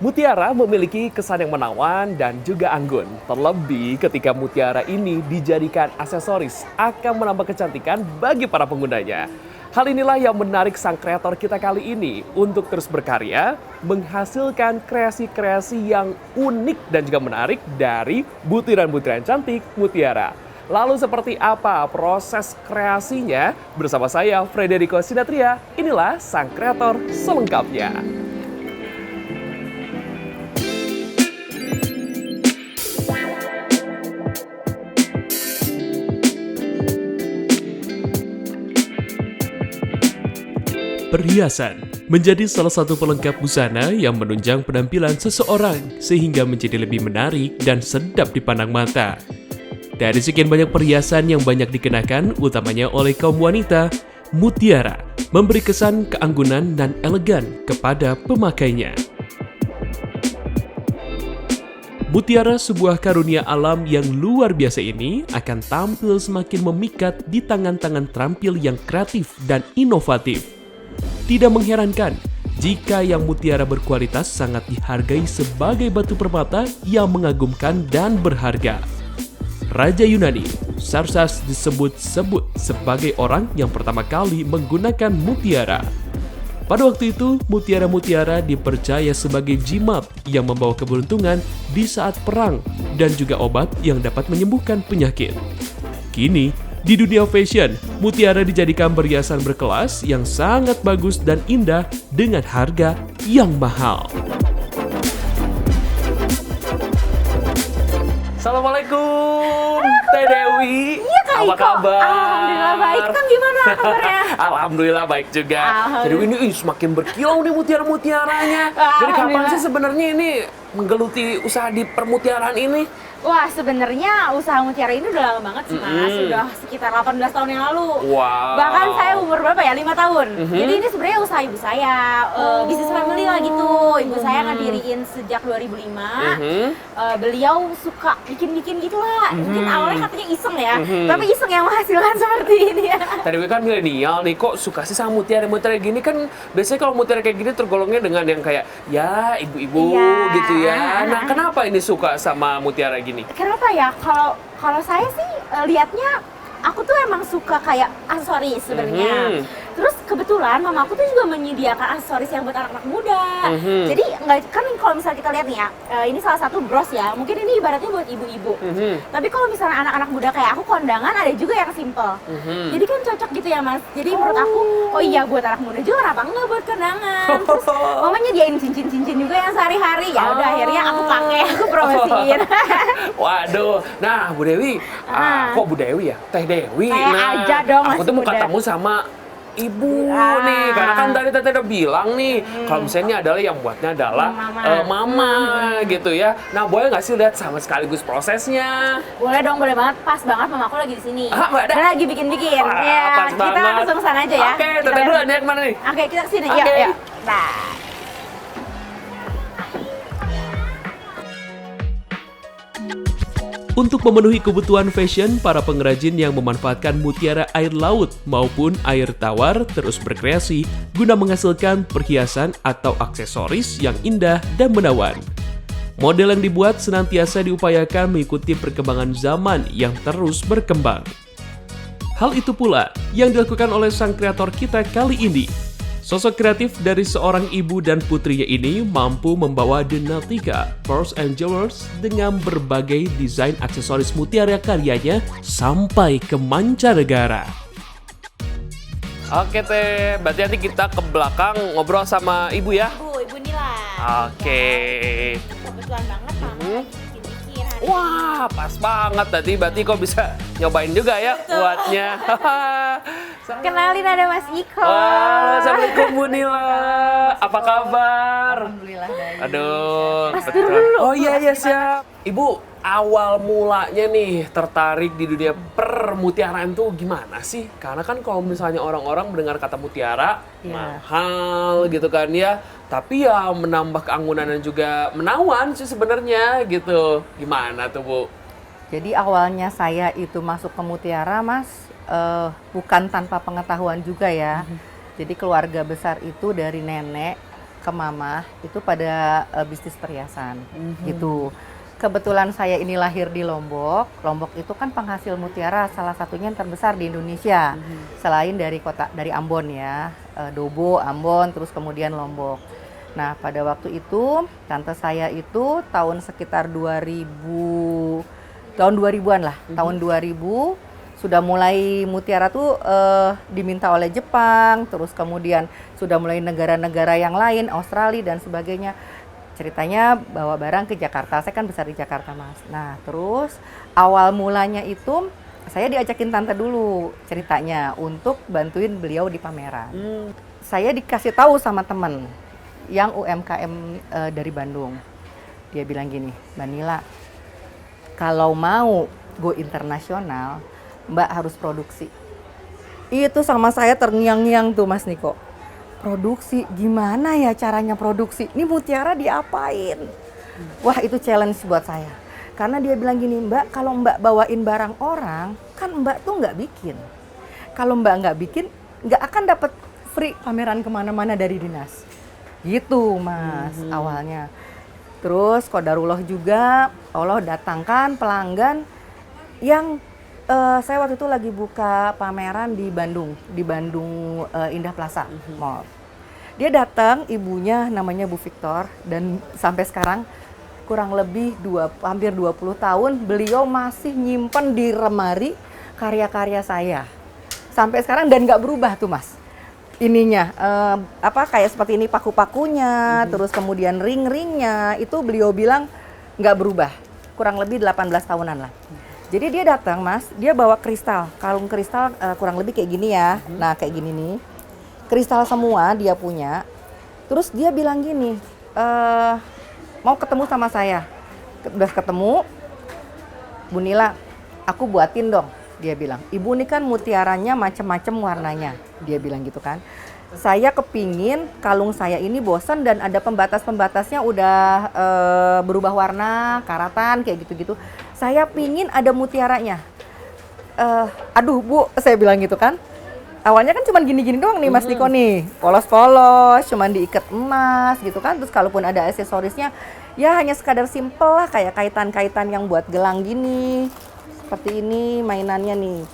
Mutiara memiliki kesan yang menawan dan juga anggun. Terlebih ketika mutiara ini dijadikan aksesoris akan menambah kecantikan bagi para penggunanya. Hal inilah yang menarik sang kreator kita kali ini untuk terus berkarya, menghasilkan kreasi-kreasi yang unik dan juga menarik dari butiran-butiran cantik mutiara. Lalu seperti apa proses kreasinya? Bersama saya Frederico Sinatria, inilah sang kreator selengkapnya. Perhiasan menjadi salah satu pelengkap busana yang menunjang penampilan seseorang sehingga menjadi lebih menarik dan sedap dipandang mata. Dari sekian banyak perhiasan yang banyak dikenakan, utamanya oleh kaum wanita, mutiara memberi kesan keanggunan dan elegan kepada pemakainya. Mutiara, sebuah karunia alam yang luar biasa ini, akan tampil semakin memikat di tangan-tangan terampil yang kreatif dan inovatif. Tidak mengherankan jika yang mutiara berkualitas sangat dihargai sebagai batu permata yang mengagumkan dan berharga. Raja Yunani, Xerxes disebut-sebut sebagai orang yang pertama kali menggunakan mutiara. Pada waktu itu, mutiara-mutiara dipercaya sebagai jimat yang membawa keberuntungan di saat perang dan juga obat yang dapat menyembuhkan penyakit. Kini, di dunia fashion, mutiara dijadikan perhiasan berkelas yang sangat bagus dan indah dengan harga yang mahal. Assalamualaikum, Teh Dewi. Iya, Kak Apa Iko. kabar? Alhamdulillah baik. Kan gimana kabarnya? Alhamdulillah baik juga. Jadi ini semakin berkilau nih mutiara-mutiaranya. Jadi kapan Alhamdulillah. sih sebenarnya ini menggeluti usaha di permutiaraan ini? Wah, sebenarnya usaha mutiara ini udah lama banget sih, Mas. Sudah sekitar 18 tahun yang lalu. Wow. Bahkan saya umur berapa ya? 5 tahun. Jadi ini sebenarnya usaha ibu saya, bisnis family lah gitu. Ibu saya ngediriin sejak 2005. Beliau suka bikin-bikin gitu lah. Mungkin awalnya katanya iseng ya, tapi iseng yang menghasilkan seperti ini ya. Tadi gue kan milenial nih, kok suka sih sama mutiara-mutiara gini? Kan biasanya kalau mutiara kayak gini tergolongnya dengan yang kayak, ya ibu-ibu Iya. gitu ya. Nah, kenapa ini suka sama mutiara gini? Kenapa ya? Kalau saya sih lihatnya aku tuh emang suka kayak aksesoris sebenarnya. Terus kebetulan mama aku tuh juga menyediakan aksesoris yang buat anak-anak muda. Jadi nggak kan kalau misalnya kita lihat nih ya, ini salah satu bros ya. Mungkin ini ibaratnya buat ibu-ibu. Tapi kalau misalnya anak-anak muda kayak aku kondangan ada juga yang simple. Jadi kan cocok gitu ya Mas. Jadi menurut aku, oh iya buat anak muda juga kenapa enggak buat kondangan. Terus mama nyediain cincin-cincin juga yang sehari-hari. Ya udah akhirnya aku pakai, aku promosiin. Waduh, nah Bu Dewi, kok Bu Dewi ya? Teh Dewi. Saya Nah, aja dong, aku masih tuh mau muda. ketemu sama ibu nih, karena kan tadi Teteh udah bilang nih, kalau misalnya adalah yang buatnya adalah mama gitu ya. Nah, boleh nggak sih lihat sama sekaligus prosesnya? Boleh dong, boleh banget. Pas banget mama aku lagi di sini. Mbak ada? Dia lagi bikin-bikin. Wah, Ya, pas kita banget. langsung ke sana aja ya. Oke, Kita Teteh lihat. duluan ya kemana nih? Oke, kita kesini. Oke. Yuk, yuk. Nah. Untuk memenuhi kebutuhan fashion, para pengrajin yang memanfaatkan mutiara air laut maupun air tawar terus berkreasi guna menghasilkan perhiasan atau aksesoris yang indah dan menawan. Model yang dibuat senantiasa diupayakan mengikuti perkembangan zaman yang terus berkembang. Hal itu pula yang dilakukan oleh sang kreator kita kali ini. Sosok kreatif dari seorang ibu dan putrinya ini mampu membawa The Nautica Pearls and Jewels dengan berbagai desain aksesoris mutiara karyanya sampai ke mancanegara. Oke Teh, berarti nanti kita ke belakang ngobrol sama ibu ya? Ibu Nila. Oke. Kebetulan banget mama lagi bikin-bikin hari ini. Wah, pas banget tadi. Berarti kok bisa nyobain juga ya buatnya. Kenalin ada Mas Iko. Halo, Assalamualaikum Bu Nila. Apa kabar? Alhamdulillah baik. Aduh, Mas, dulu dulu. Oh iya siap. Ibu, awal mulanya nih tertarik di dunia permutiaraan tuh gimana sih? Karena kan kalau misalnya orang-orang mendengar kata mutiara, mahal gitu kan ya. Tapi ya menambah keanggunan dan juga menawan sih sebenarnya gitu. Gimana tuh Bu? Jadi awalnya saya itu masuk ke mutiara, Mas, bukan tanpa pengetahuan juga ya. Jadi keluarga besar itu dari nenek ke mama itu pada bisnis perhiasan gitu. Kebetulan saya ini lahir di Lombok. Lombok itu kan penghasil mutiara salah satunya yang terbesar di Indonesia. Selain dari Ambon ya, Dobo, Ambon, terus kemudian Lombok. Nah, pada waktu itu tante saya itu tahun sekitar 2000-an lah, tahun 2000 sudah mulai mutiara tuh diminta oleh Jepang, terus kemudian sudah mulai negara-negara yang lain, Australia dan sebagainya. Ceritanya bawa barang ke Jakarta, saya kan besar di Jakarta Mas. Nah terus awal mulanya itu saya diajakin tante dulu ceritanya untuk bantuin beliau di pameran. Saya dikasih tahu sama temen yang UMKM dari Bandung. Dia bilang gini, Mbak Nila, kalau mau go internasional, Mbak harus produksi. Itu sama saya terngiang-ngiang tuh Mas Niko. Produksi, gimana ya caranya produksi? Ini mutiara diapain? Wah itu challenge buat saya. Karena dia bilang gini, Mbak kalau Mbak bawain barang orang, kan Mbak tuh nggak bikin. Kalau Mbak nggak bikin, nggak akan dapat free pameran kemana-mana dari dinas. Gitu Mas awalnya. Terus qadarullah juga, Allah datangkan pelanggan yang saya waktu itu lagi buka pameran di Bandung Indah Plaza Mall. Dia datang, ibunya namanya Bu Victor, dan sampai sekarang kurang lebih hampir 20 tahun beliau masih nyimpen di lemari karya-karya saya. Sampai sekarang dan nggak berubah tuh Mas. Ininya kayak seperti ini paku-pakunya, terus kemudian ring-ringnya itu beliau bilang nggak berubah. Kurang lebih 18 tahunan lah. Jadi dia datang Mas, dia bawa kristal, kalung kristal kurang lebih kayak gini ya. Nah kayak gini nih, kristal semua dia punya. Terus dia bilang gini, mau ketemu sama saya. Udah ketemu, Bu Nila, aku buatin dong. Dia bilang, Ibu ini kan mutiaranya macem-macem warnanya. Dia bilang gitu kan. Saya kepingin kalung saya ini bosen dan ada pembatas-pembatasnya udah berubah warna, karatan kayak gitu-gitu. Saya pingin ada mutiaranya. Aduh Bu, saya bilang gitu kan. Awalnya kan cuma gini-gini doang nih Mas Niko nih. Polos-polos, cuma diikat emas gitu kan. Terus kalaupun ada aksesorisnya, ya hanya sekadar simple lah kayak kaitan-kaitan yang buat gelang gini. Seperti ini mainannya nih.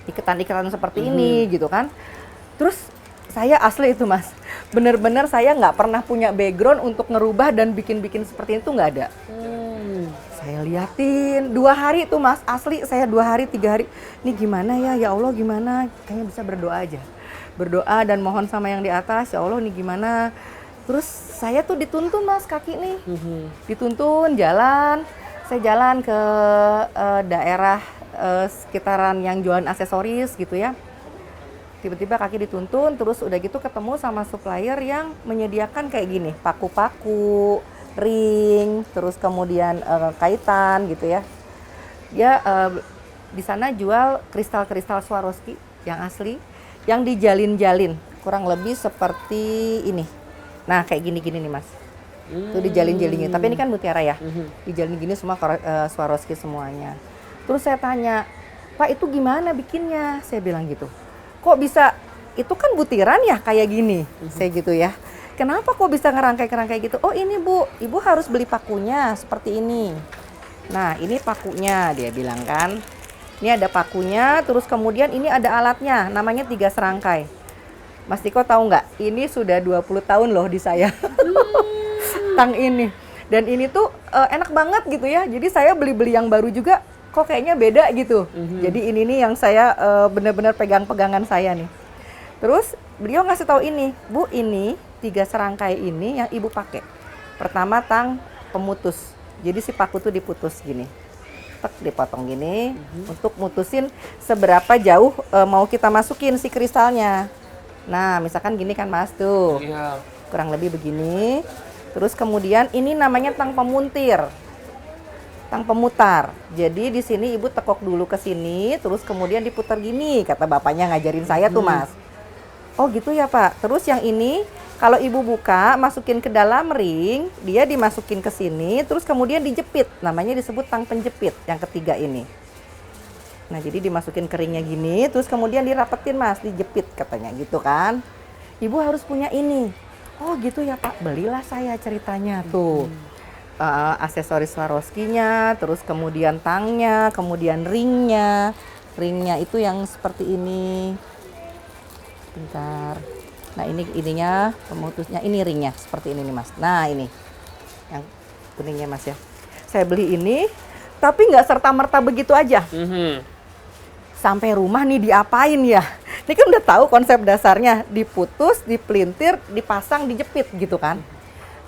Ikatan-ikatan seperti ini gitu kan. Terus saya asli itu Mas, bener-bener saya nggak pernah punya background untuk ngerubah dan bikin-bikin seperti itu nggak ada. Saya liatin 2 hari tuh Mas, asli saya 2 hari 3 hari. Ini gimana ya Allah gimana? Kayaknya bisa berdoa aja. Berdoa dan mohon sama yang di atas, ya Allah ini gimana? Terus saya tuh dituntun Mas kaki nih, dituntun jalan. Saya jalan ke daerah sekitaran yang jualan aksesoris gitu ya. Tiba-tiba kaki dituntun, terus udah gitu ketemu sama supplier yang menyediakan kayak gini, paku-paku, ring, terus kemudian kaitan gitu ya. Dia di sana jual kristal-kristal Swarovski yang asli, yang dijalin-jalin, kurang lebih seperti ini. Nah kayak gini-gini nih Mas. Itu dijalin-jalinnya, tapi ini kan mutiara ya. Dijalin gini semua Swarovski semuanya. Terus saya tanya, Pak itu gimana bikinnya? Saya bilang gitu. Kok bisa, itu kan butiran ya kayak gini, saya gitu ya. Kenapa kok bisa ngerangkai-ngerangkai gitu? Oh ini Bu, Ibu harus beli pakunya seperti ini. Nah ini pakunya, dia bilang kan. Ini ada pakunya, terus kemudian ini ada alatnya, namanya 3 serangkai. Mas Tiko tahu nggak? Ini sudah 20 tahun loh di saya. Tang ini. Dan ini tuh enak banget gitu ya. Jadi saya beli-beli yang baru juga, kok kayaknya beda gitu. Jadi ini nih yang saya benar-benar pegang-pegangan saya nih. Terus beliau ngasih tahu ini, Bu ini 3 serangkai ini yang Ibu pakai. Pertama tang pemutus. Jadi si paku tuh diputus gini. Tek, dipotong gini untuk mutusin seberapa jauh mau kita masukin si kristalnya. Nah misalkan gini kan Mas tuh. Kurang lebih begini. Terus kemudian ini namanya tang pemuntir. Tang pemutar. Jadi di sini Ibu tekuk dulu ke sini, terus kemudian diputar gini, kata bapaknya ngajarin saya tuh Mas. Oh gitu ya Pak. Terus yang ini kalau Ibu buka, masukin ke dalam ring, dia dimasukin ke sini, terus kemudian dijepit. Namanya disebut tang penjepit yang ketiga ini. Nah jadi dimasukin ke ringnya gini, terus kemudian dirapetin Mas, dijepit katanya gitu kan. Ibu harus punya ini. Oh gitu ya Pak, belilah saya ceritanya tuh. Aksesoris Swarovski-nya, terus kemudian tangnya, kemudian ringnya. Ringnya itu yang seperti ini. Bentar. Nah ininya pemutusnya, ini ringnya seperti ini nih Mas. Nah ini yang kuningnya Mas ya. Saya beli ini, tapi nggak serta-merta begitu aja. Sampai rumah nih diapain ya? Ini kan udah tahu konsep dasarnya, diputus, dipelintir, dipasang, dijepit gitu kan.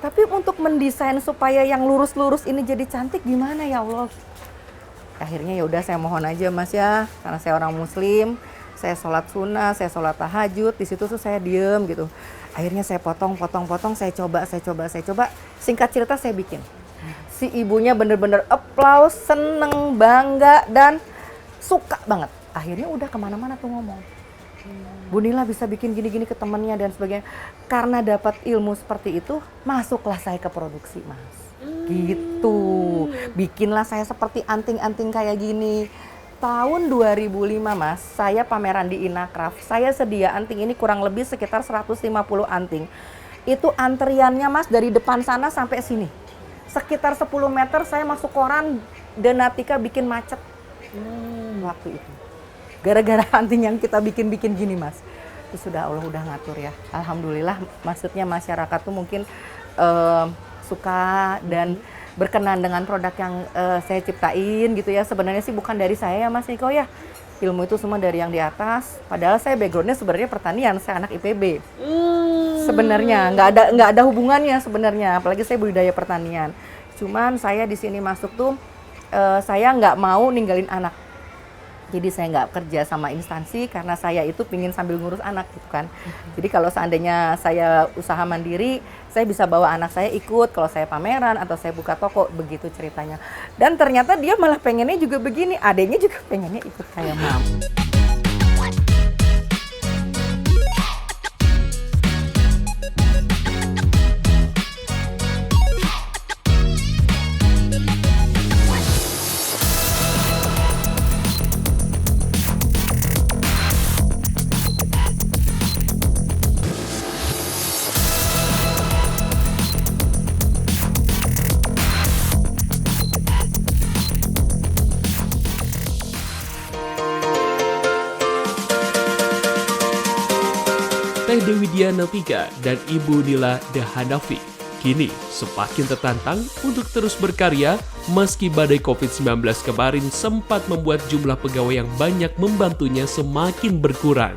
Tapi untuk mendesain supaya yang lurus-lurus ini jadi cantik gimana ya Allah? Akhirnya ya udah saya mohon aja Mas ya, karena saya orang Muslim, saya sholat sunnah, saya sholat tahajud, di situ tuh saya diem gitu. Akhirnya saya potong, saya coba. Singkat cerita saya bikin. Si ibunya bener-bener applause, seneng, bangga, dan suka banget. Akhirnya udah kemana-mana tuh ngomong. Bu Nila bisa bikin gini-gini ke temennya dan sebagainya. Karena dapat ilmu seperti itu, masuklah saya ke produksi Mas. Gitu. Bikinlah saya seperti anting-anting kayak gini. Tahun 2005 Mas, saya pameran di Inacraft. Saya sedia anting ini kurang lebih sekitar 150 anting. Itu antriannya Mas dari depan sana sampai sini. Sekitar 10 meter saya masuk koran, Denatika bikin macet. Waktu itu. Gara-gara anting yang kita bikin gini Mas. Itu sudah Allah udah ngatur ya. Alhamdulillah, maksudnya masyarakat tuh mungkin suka dan berkenan dengan produk yang saya ciptain gitu ya. Sebenarnya sih bukan dari saya ya Mas Niko ya. Ilmu itu semua dari yang di atas. Padahal saya backgroundnya sebenarnya pertanian, saya anak IPB. Sebenarnya nggak ada hubungannya sebenarnya. Apalagi saya budidaya pertanian. Cuman saya di sini masuk tuh saya nggak mau ninggalin anak. Jadi saya nggak kerja sama instansi karena saya itu pingin sambil ngurus anak gitu kan. Jadi kalau seandainya saya usaha mandiri, saya bisa bawa anak saya ikut kalau saya pameran atau saya buka toko, begitu ceritanya. Dan ternyata dia malah pengennya juga begini, adanya juga pengennya ikut kayak Mam. Teh Dewi Dianatika dan Ibu Nila Dehanafi kini semakin tertantang untuk terus berkarya meski badai COVID-19 kemarin sempat membuat jumlah pegawai yang banyak membantunya semakin berkurang.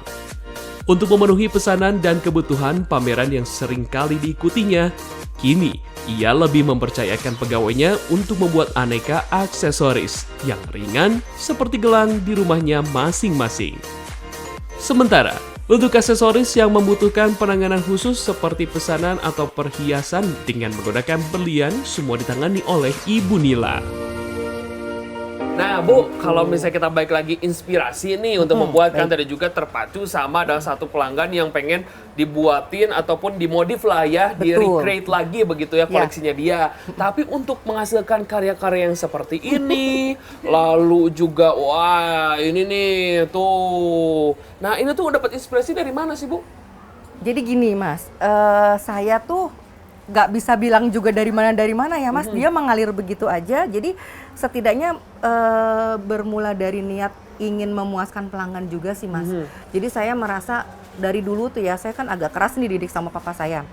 Untuk memenuhi pesanan dan kebutuhan pameran yang sering kali diikutinya, kini ia lebih mempercayakan pegawainya untuk membuat aneka aksesoris yang ringan seperti gelang di rumahnya masing-masing. Sementara, untuk aksesoris yang membutuhkan penanganan khusus seperti pesanan atau perhiasan dengan menggunakan berlian, semua ditangani oleh Ibu Nila. Nah Bu, kalau misalnya kita balik lagi inspirasi nih untuk membuat kan tadi juga terpacu sama ada satu pelanggan yang pengen dibuatin ataupun dimodif lah ya, di-recreate lagi begitu ya koleksinya dia. Tapi untuk menghasilkan karya-karya yang seperti ini, lalu juga wah ini nih tuh. Nah ini tuh dapat inspirasi dari mana sih Bu? Jadi gini Mas, saya tuh nggak bisa bilang juga dari mana ya Mas, dia mengalir begitu aja. Jadi setidaknya bermula dari niat ingin memuaskan pelanggan juga sih Mas. Jadi saya merasa dari dulu tuh ya, saya kan agak keras nih dididik sama papa saya.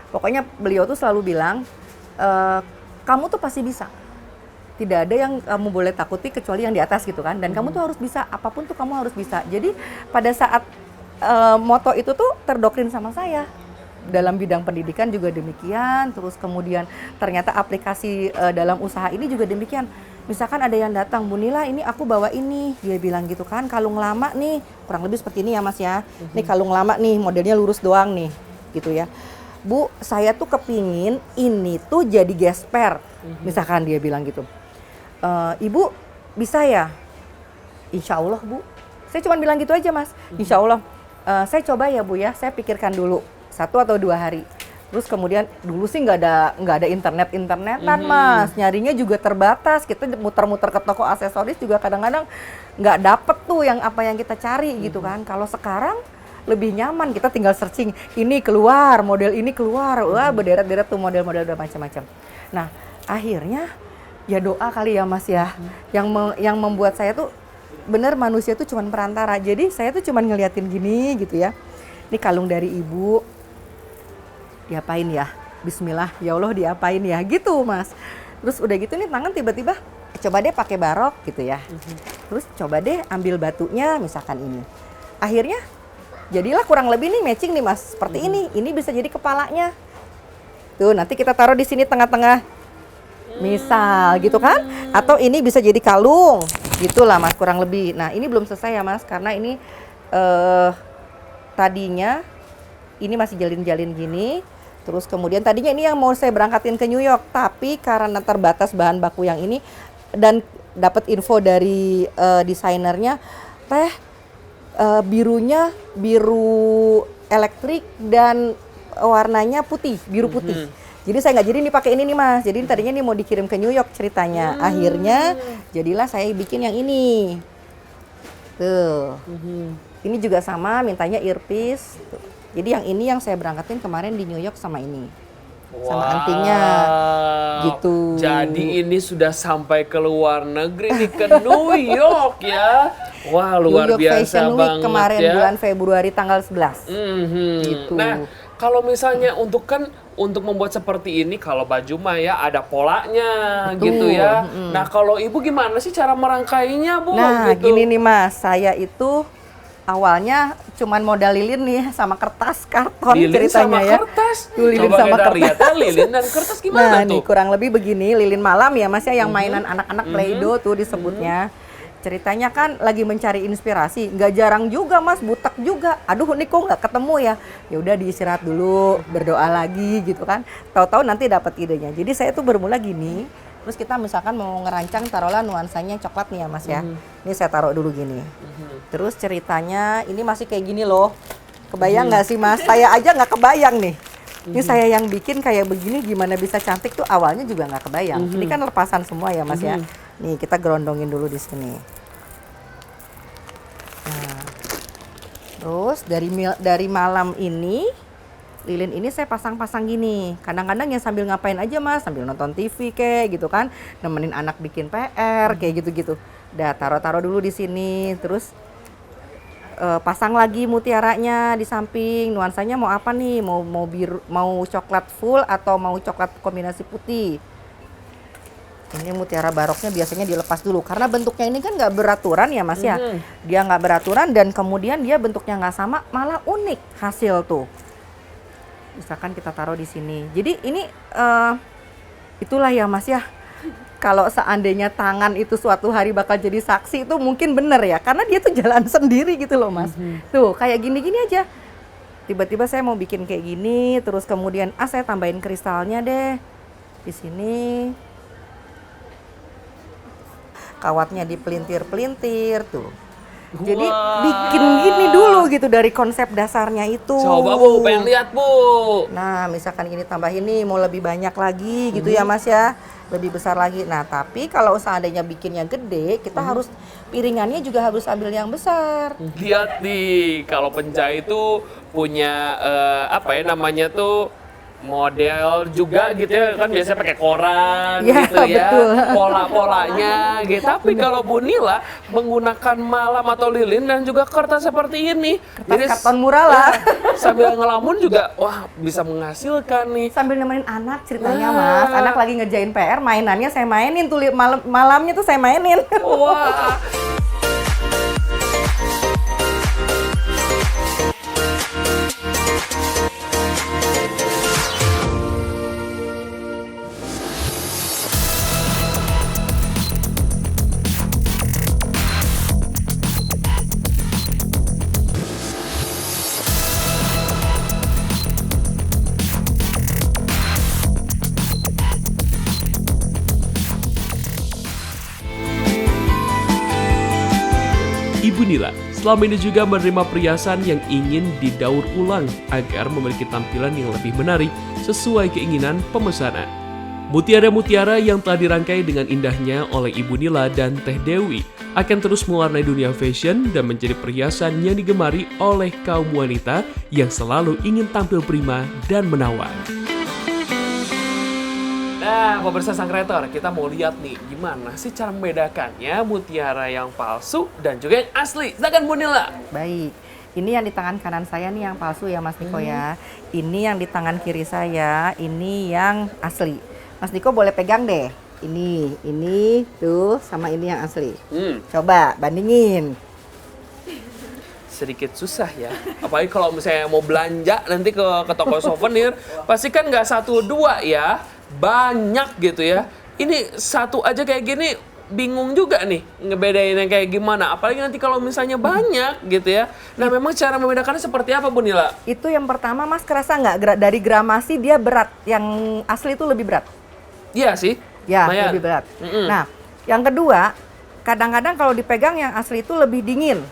Pokoknya beliau tuh selalu bilang, kamu tuh pasti bisa. Tidak ada yang kamu boleh takuti kecuali yang di atas gitu kan. Dan kamu tuh harus bisa, apapun tuh kamu harus bisa. Jadi pada saat moto itu tuh terdoktrin sama saya. Dalam bidang pendidikan juga demikian, terus kemudian ternyata aplikasi dalam usaha ini juga demikian. Misalkan ada yang datang, Bu Nila ini aku bawa ini, dia bilang gitu kan, kalung lama nih, kurang lebih seperti ini ya Mas ya. Ini kalung lama nih, modelnya lurus doang nih, gitu ya. Bu, saya tuh kepingin ini tuh jadi gesper, misalkan dia bilang gitu. Ibu bisa ya? Insya Allah Bu. Saya cuma bilang gitu aja Mas, Insya Allah. Saya coba ya Bu ya, saya pikirkan dulu. 1 atau 2 hari. Terus kemudian dulu sih nggak ada internetan Mas, nyarinya juga terbatas. Kita muter-muter ke toko aksesoris juga kadang-kadang nggak dapet tuh yang apa yang kita cari gitu kan. Kalau sekarang lebih nyaman. Kita tinggal searching, ini keluar, model ini keluar. Wah, berderet-deret tuh model-model udah macam-macam. Nah, akhirnya ya doa kali ya Mas ya. Yang membuat saya tuh bener manusia tuh cuman perantara. Jadi saya tuh cuman ngeliatin gini gitu ya. Ini kalung dari ibu. Diapain ya? Bismillah, ya Allah diapain ya? Gitu Mas. Terus udah gitu nih tangan tiba-tiba coba deh pakai barok gitu ya. Terus coba deh ambil batunya misalkan ini. Akhirnya jadilah kurang lebih nih matching nih Mas. Seperti ini. Ini bisa jadi kepalanya. Tuh nanti kita taruh di sini tengah-tengah. Misal gitu kan? Atau ini bisa jadi kalung. Gitulah Mas kurang lebih. Nah ini belum selesai ya Mas. Karena ini tadinya ini masih jalin-jalin gini. Terus kemudian tadinya ini yang mau saya berangkatin ke New York. Tapi karena terbatas bahan baku yang ini. Dan dapat info dari desainernya. Birunya biru elektrik dan warnanya putih, biru putih. Jadi saya nggak jadi nih pakai ini nih Mas. Jadi tadinya nih mau dikirim ke New York ceritanya. Akhirnya jadilah saya bikin yang ini. Tuh. Ini juga sama, mintanya earpiece. Tuh. Jadi yang ini yang saya berangkatin kemarin di New York sama ini. Sama antingnya. Gitu. Jadi ini sudah sampai ke luar negeri nih, ke New York ya. Wah, luar New York biasa Fashion Week banget kemarin ya. bulan Februari tanggal 11. Gitu. Nah, kalau misalnya untuk membuat seperti ini, kalau baju mah ya ada polanya. Betul. Gitu ya. Nah, kalau ibu gimana sih cara merangkainya, Bu? Nah, gitu. gini nih Mas, saya itu awalnya cuman modal lilin nih sama kertas karton Lilin ceritanya sama ya. kertas. Tuh, lilin Coba sama kita kertas. lihat ya, lilin dan kertas gimana Nah, tuh? nih kurang lebih begini, lilin malam ya Mas ya, yang mainan anak-anak Play-Doh tuh disebutnya. Ceritanya kan lagi mencari inspirasi, nggak jarang juga Mas, butek juga. Aduh, ini kok nggak ketemu ya? Ya udah diistirahat dulu, berdoa lagi gitu kan. Tahu-tahu nanti dapat idenya. Jadi saya tuh bermula gini. Terus kita misalkan mau ngerancang, taruhlah nuansanya coklat nih ya Mas ya. Ini saya taruh dulu gini. Terus ceritanya ini masih kayak gini loh. Kebayang nggak sih Mas? Saya aja nggak kebayang nih. Ini saya yang bikin kayak begini gimana bisa cantik tuh awalnya juga nggak kebayang. Ini kan lepasan semua ya Mas ya. Nih kita gerondongin dulu di sini. Nah, terus dari malam ini lilin ini saya pasang-pasang gini. Kadang-kadang ya sambil ngapain aja Mas, sambil nonton TV kayak gitu kan, nemenin anak bikin PR kayak gitu-gitu. Udah taruh-taruh dulu di sini, terus pasang lagi mutiaranya di samping. Nuansanya mau apa nih? Mau biru, mau coklat full atau mau coklat kombinasi putih? Ini mutiara baroknya biasanya dilepas dulu karena bentuknya ini kan nggak beraturan ya Mas ya. Dia nggak beraturan dan kemudian dia bentuknya nggak sama, malah unik hasil tuh. Misalkan kita taruh di sini. Jadi ini itulah ya Mas ya. Kalau seandainya tangan itu suatu hari bakal jadi saksi itu mungkin bener ya. Karena dia tuh jalan sendiri gitu loh Mas. Tuh kayak gini-gini aja. Tiba-tiba saya mau bikin kayak gini. Terus kemudian saya tambahin kristalnya deh. Di sini. Kawatnya dipelintir-pelintir tuh. Jadi bikin gini dulu gitu dari konsep dasarnya itu. Coba Bu, pengen lihat Bu. Nah, misalkan ini tambah ini mau lebih banyak lagi gitu ya Mas ya. Lebih besar lagi. Nah, tapi kalau seandainya bikinnya gede, kita harus piringannya juga harus ambil yang besar. Lihat nih, kalau penjahit itu punya apa ya namanya tuh model juga gitu ya, kan biasanya pakai koran Ya, gitu ya, betul. pola-polanya gitu. Tapi kalau Bu Nila menggunakan malam atau lilin dan juga kertas seperti ini, Kertas karton murah lah. sambil ngelamun juga, wah bisa menghasilkan nih. Sambil nemenin anak ceritanya Mas. Anak lagi ngerjain PR, mainannya saya mainin tuh malamnya tuh saya mainin. Wah. Ibu Nila selama ini juga menerima perhiasan yang ingin didaur ulang agar memiliki tampilan yang lebih menarik sesuai keinginan pemesanan. Mutiara-mutiara yang telah dirangkai dengan indahnya oleh Ibu Nila dan Teh Dewi akan terus mewarnai dunia fashion dan menjadi perhiasan yang digemari oleh kaum wanita yang selalu ingin tampil prima dan menawan. Nah, pemirsa sang kreator, kita mau lihat nih gimana sih cara membedakannya mutiara yang palsu dan juga yang asli. Silakan Bu Nila. Baik. Ini yang di tangan kanan saya nih yang palsu ya Mas Niko ya. Ini yang di tangan kiri saya, ini yang asli. Mas Niko boleh pegang deh. Ini tuh sama ini yang asli. Coba bandingin. Sedikit susah ya. Apalagi kalau misalnya mau belanja nanti ke toko souvenir, pasti kan nggak 1, 2 ya. Banyak gitu ya. Ini satu aja kayak gini bingung juga nih ngebedainnya kayak gimana. Apalagi nanti kalau misalnya banyak gitu ya. Nah memang cara membedakannya seperti apa Bu Nila? Itu yang pertama Mas kerasa nggak dari gramasi dia berat. Yang asli itu lebih berat. Iya sih. Ya, lumayan. lebih berat. Nah, yang kedua, kadang-kadang kalau dipegang yang asli itu lebih dingin.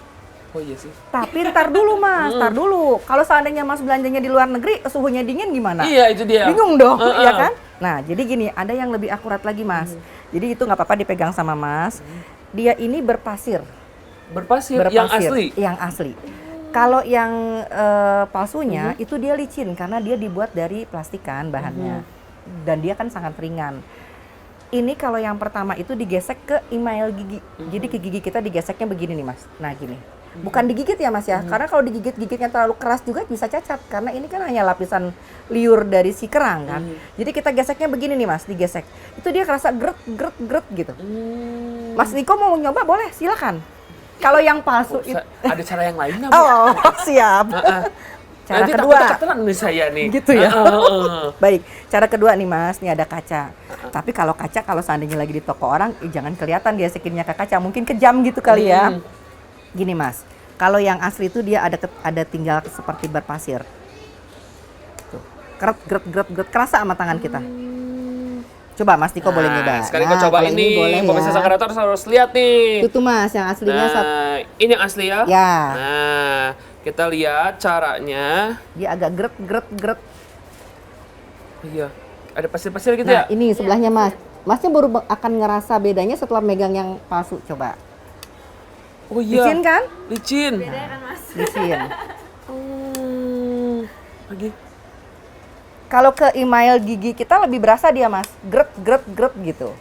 Oh iya sih. Tapi ntar dulu Mas, ntar dulu. Kalau seandainya Mas belanjanya di luar negeri, suhunya dingin gimana? Iya itu dia. Bingung dong, ya kan? Nah, jadi gini, ada yang lebih akurat lagi Mas. Jadi itu nggak apa-apa dipegang sama Mas. Dia ini berpasir. Berpasir, yang asli. Yang asli. Kalau yang palsunya itu dia licin karena dia dibuat dari plastikan bahannya. Dan dia kan sangat ringan. Ini kalau yang pertama itu digesek ke email gigi. Jadi ke gigi kita digeseknya begini nih Mas. Nah gini. Bukan digigit ya Mas ya. Karena kalau digigit-gigitnya terlalu keras juga bisa cacat. Karena ini kan hanya lapisan liur dari si kerang kan. Jadi kita geseknya begini nih Mas, digesek. Itu dia kerasa gret gitu. Mas Niko mau nyoba boleh, silakan. Kalau yang palsu itu Ada cara yang lain nggak Bu? oh, siap. Cara Nanti kedua. takut nih saya nih. Gitu ya. Baik, cara kedua nih Mas, nih ada kaca. Tapi kalau kaca kalau seandainya lagi di toko orang, jangan kelihatan dia gesekinnya ke kaca, mungkin kejam gitu kali ya. Gini Mas, kalau yang asli itu dia ada tinggal seperti berpasir. Tuh, gret, kerasa sama tangan kita. Coba Mas Niko boleh nyoba. Sekali kau coba kalau ini, boleh pemirsa ya. sang kreator harus lihat nih. Itu tuh Mas, yang aslinya Nah, ini yang asli ya? Ya. Nah, kita lihat caranya. Dia agak gret. Iya, ada pasir-pasir gitu Nah, ya? ini sebelahnya Mas. Masnya baru akan ngerasa bedanya setelah megang yang palsu. Coba. Oh iya. Licin kan? Licin. Beda kan Mas? Licin. Lagi. Kalau ke email gigi kita lebih berasa dia Mas. Gret gitu.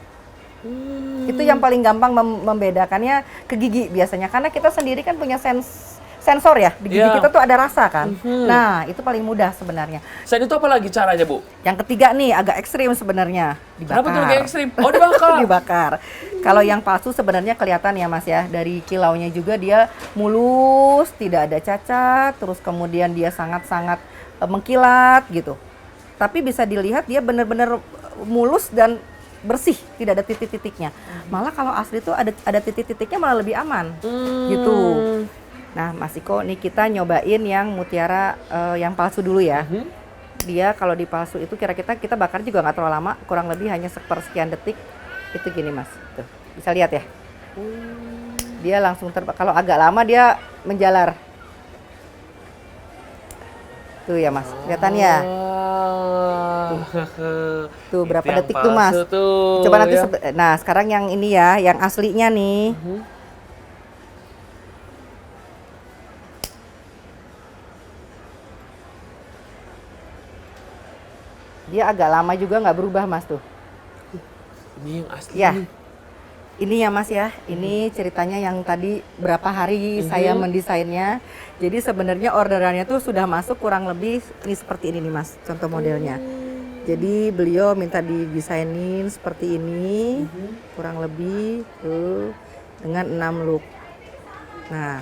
Itu yang paling gampang membedakannya ke gigi biasanya. Karena kita sendiri kan punya sensor ya. Di gigi kita tuh ada rasa kan. Nah, itu paling mudah sebenarnya. Selain itu apa lagi caranya Bu? Yang ketiga nih agak ekstrim sebenarnya. Dibakar. Kenapa tuh kayak ekstrim? Oh dibakar. Dibakar. Kalau yang palsu sebenarnya kelihatan ya Mas ya. Dari kilaunya juga dia mulus, tidak ada cacat. Terus kemudian dia sangat-sangat mengkilat gitu. Tapi bisa dilihat dia benar-benar mulus dan bersih, tidak ada titik-titiknya. Malah kalau asli itu ada titik-titiknya malah lebih aman, gitu. Nah, Mas Iko, nih kita nyobain yang mutiara yang palsu dulu ya. Dia kalau di palsu itu kira-kira kita bakar juga nggak terlalu lama, kurang lebih hanya sepersekian detik. Itu gini Mas, tuh bisa lihat ya. Dia langsung terbakar. Kalau agak lama dia menjalar. Tuh ya Mas, kelihatan ya. Tuh berapa Itu yang detik tuh Mas? palsu tuh, Coba nanti ya. nah sekarang yang ini ya, yang aslinya nih. Dia agak lama juga nggak berubah Mas tuh. Ini yang asli. Ya. nih. Ini ya Mas ya, ini ceritanya yang tadi berapa hari saya mendesainnya. Jadi sebenarnya orderannya tuh sudah masuk kurang lebih ini seperti ini nih Mas, contoh modelnya. Jadi beliau minta didesainin seperti ini, kurang lebih tuh dengan 6 look. Nah,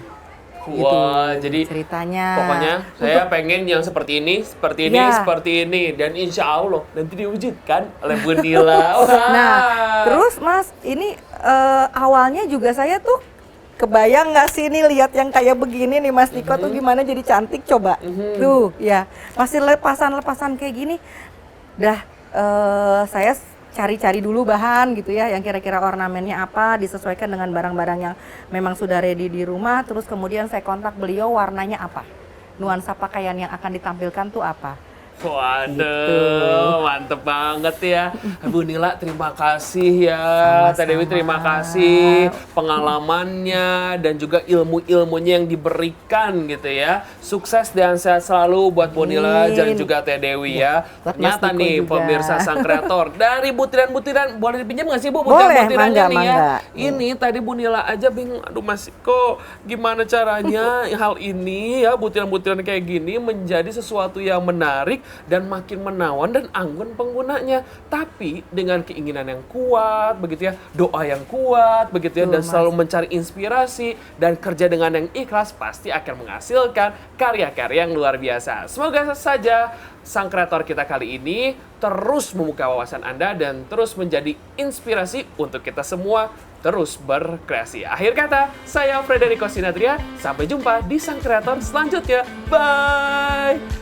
Wah, jadi ceritanya. pokoknya saya pengen yang seperti ini, Ya. seperti ini, dan insya Allah nanti diwujudkan oleh Bu Nila. Wah. Nah, terus Mas, ini awalnya juga saya tuh kebayang nggak sih nih lihat yang kayak begini nih Mas Niko tuh gimana jadi cantik coba. Tuh, ya. Masih lepasan-lepasan kayak gini. Dah saya cari-cari dulu bahan gitu ya yang kira-kira ornamennya apa, disesuaikan dengan barang-barang yang memang sudah ready di rumah. Terus kemudian saya kontak beliau warnanya apa, nuansa pakaian yang akan ditampilkan tuh apa. Waduh, mantep banget ya. Bu Nila, terima kasih ya. Teh Dewi, terima kasih pengalamannya dan juga ilmu-ilmunya yang diberikan gitu ya. Sukses dan sehat selalu buat Bu Nila dan juga Teh Dewi ya. Buat Mas Ternyata Diko nih juga. pemirsa sang kreator dari butiran-butiran, boleh dipinjam nggak sih Bu Boleh, butiran-butirannya nih ya? mangga. Ini tadi Bu Nila aja bingung, aduh Mas Diko, gimana caranya hal ini ya, butiran-butiran kayak gini menjadi sesuatu yang menarik dan makin menawan dan anggun penggunanya. Tapi dengan keinginan yang kuat begitu ya, doa yang kuat begitu ya, dan selalu mencari inspirasi dan kerja dengan yang ikhlas, pasti akan menghasilkan karya-karya yang luar biasa. Semoga saja sang kreator kita kali ini terus membuka wawasan Anda dan terus menjadi inspirasi untuk kita semua terus berkreasi. Akhir kata, saya Frederico Sinatria. Sampai jumpa di sang kreator selanjutnya. Bye!